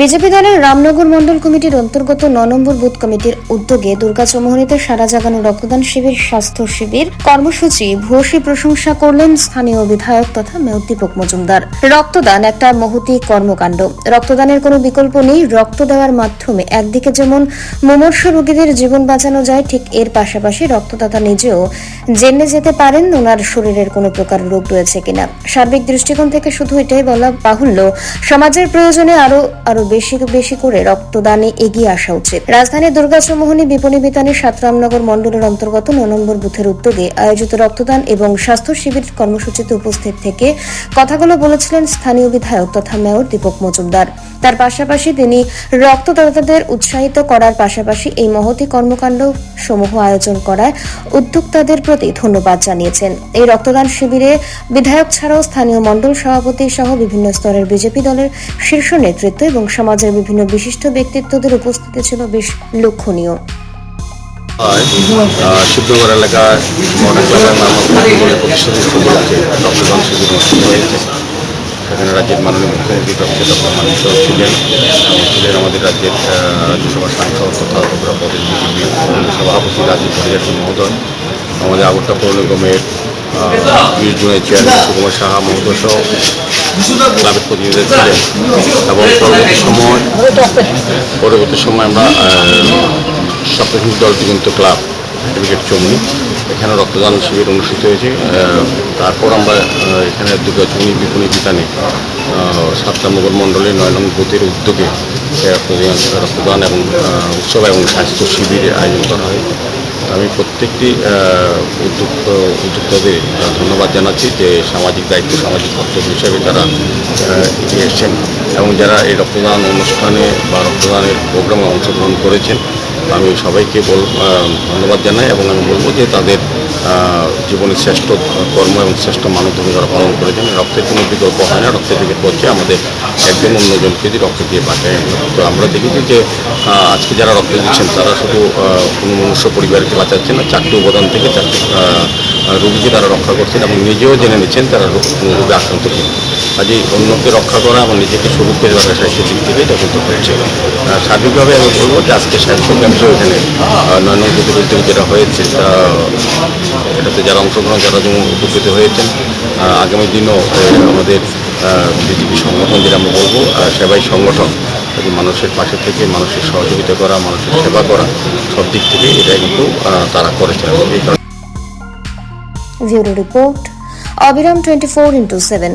BJP দলের রামনগর মণ্ডল কমিটির অন্তর্গত ৯ নম্বর বুথ কমিটির উদ্যোগে দুর্গাচৌমুহনীতে সারা জাগানো রক্তদান শিবির স্বাস্থ্য শিবির কর্মসূচি ভূয়সী প্রশংসা করলেন স্থানীয় বিধায়ক তথা মেয়র দীপক মজুমদার। রক্তদান একটা মহতী কর্মকাণ্ড। রক্তদানের কোনো বিকল্প নেই। রক্ত দেওয়ার মাধ্যমে একদিকে যেমন মুমূর্ষ রোগীদের জীবন বাঁচানো যায়, ঠিক এর পাশাপাশি রক্তদাতা নিজেও জেনে যেতে পারেন ওনার শরীরের কোনো প্রকার রোগ রয়েছে কিনা। সার্বিক দৃষ্টিকোণ থেকে শুধু এটাই বলা বাহুল্য, সমাজের প্রয়োজনে আরো বেশি করে রক্তদানে এগিয়ে আসা উচিত। রাজধানীর দুর্গাচৌমুহনী বিপণী বিতানে ৭ রামনগর মণ্ডলের অন্তর্গত ৯ নম্বর বুথের উদ্যোগে আয়োজিত রক্তদান এবং স্বাস্থ্য শিবির কর্মসূচিতে উপস্থিত থেকে কথাগুলো বলেছিলেন স্থানীয় বিধায়ক তথা মেয়র দীপক মজুমদার। তার পাশাপাশি তিনি রক্তদাতাদের উৎসাহিত করার পাশাপাশি এই মহতী কর্মকাণ্ড সমূহ আয়োজন করায় উদ্যোক্তাদের প্রতি ধন্যবাদ জানিয়েছেন। এই রক্তদান শিবিরে বিধায়ক ছাড়াও স্থানীয় মণ্ডল সভাপতি সহ বিভিন্ন স্তরের বিজেপি দলের শীর্ষ নেতৃত্ব এবং সমাজের বিভিন্ন বিশিষ্ট ব্যক্তিত্বদের উপস্থিতি ছিল বেশ লক্ষণীয়। সিদ্ধগড় এলাকায় রক্তদান শিবির অনুষ্ঠিত হয়েছে। সেখানে রাজ্যের মাননীয় মুখ্যমন্ত্রী ডক্টর মানিক ছিলেন, আমাদের রাজ্যের রাজ্যসভার সাংসদ তথা ত্রিপুরা প্রদেশ বিজেপি সভাপতি রাজীব পরিযারী মহোদয়, আমাদের আগরতলা পৌর নিগমের 20 জনের চেয়ারম্যান সুকুমার সাহা মহোদয় সহ ক্লাবের প্রতিনিধিরা ছিলেন। এবং পরবর্তী সময় আমরা সপ্তাহিক দল দিগন্ত ক্লাব সার্টিফিকেট চৌমুহনী এখানে রক্তদান শিবির অনুষ্ঠিত হয়েছে। তারপর আমরা এখানে দুর্গাচৌমুহনী বিপণী বিতানে ৭ রামনগর মণ্ডলের ৯ নং বুথের উদ্যোগে রক্তদান এবং উৎসব এবং স্বাস্থ্য শিবিরের আয়োজন করা হয়। আমি প্রত্যেকটি উদ্যোক্তাদের ধন্যবাদ জানাচ্ছি যে সামাজিক দায়িত্ব, সামাজিক কর্তব্য হিসেবে তারা এগিয়ে এসেছেন এবং যারা এই রক্তদান অনুষ্ঠানে বা রক্তদানের প্রোগ্রামে অংশগ্রহণ করেছেন আমি সবাইকে ধন্যবাদ জানাই এবং আমি বলবো যে তাদের জীবনের শ্রেষ্ঠ কর্ম এবং শ্রেষ্ঠ মানবধর্ম যারা পালন করেছেন। রক্তের কোনো বিকল্প হয় না, রক্তের বিকল্প হচ্ছে আমাদের একজন অন্যজনকে দিয়ে রক্ত দিয়ে বাঁচায়। তো আমরা দেখেছি যে আজকে যারা রক্ত দিচ্ছেন তারা শুধু কোনো মনুষ্য পরিবারকে বাঁচাচ্ছেন না, 4টি উপাদান থেকে 4টি রোগীকে তারা রক্ষা করছেন এবং নিজেও জেনে নিচ্ছেন তারা রোগে আক্রান্ত কিনা। কাজেই অন্যকে রক্ষা করা এবং নিজেকে সুরক্ষিত রাখা স্বাস্থ্যের দিক থেকে এটা কিন্তু হচ্ছে। সার্বিকভাবে আমি বলবো যে আজকে স্বাস্থ্য ক্যাম্পে এখানে ৯ নং বুথের উদ্যোগে যেটা হয়েছে এটাতে যারা অংশগ্রহণ যারা যেমন উপকৃত হয়েছেন, আগামী দিনও আমাদের বিজেপি সংগঠন যেটা আমরা বলবো সেবাই সংগঠন, মানুষের পাশে থেকে মানুষের সহযোগিতা করা, মানুষের সেবা করা, সব দিক থেকে এটা কিন্তু তারা করেছেন। ব্যুরো রিপোর্ট অবিরাম 24x7।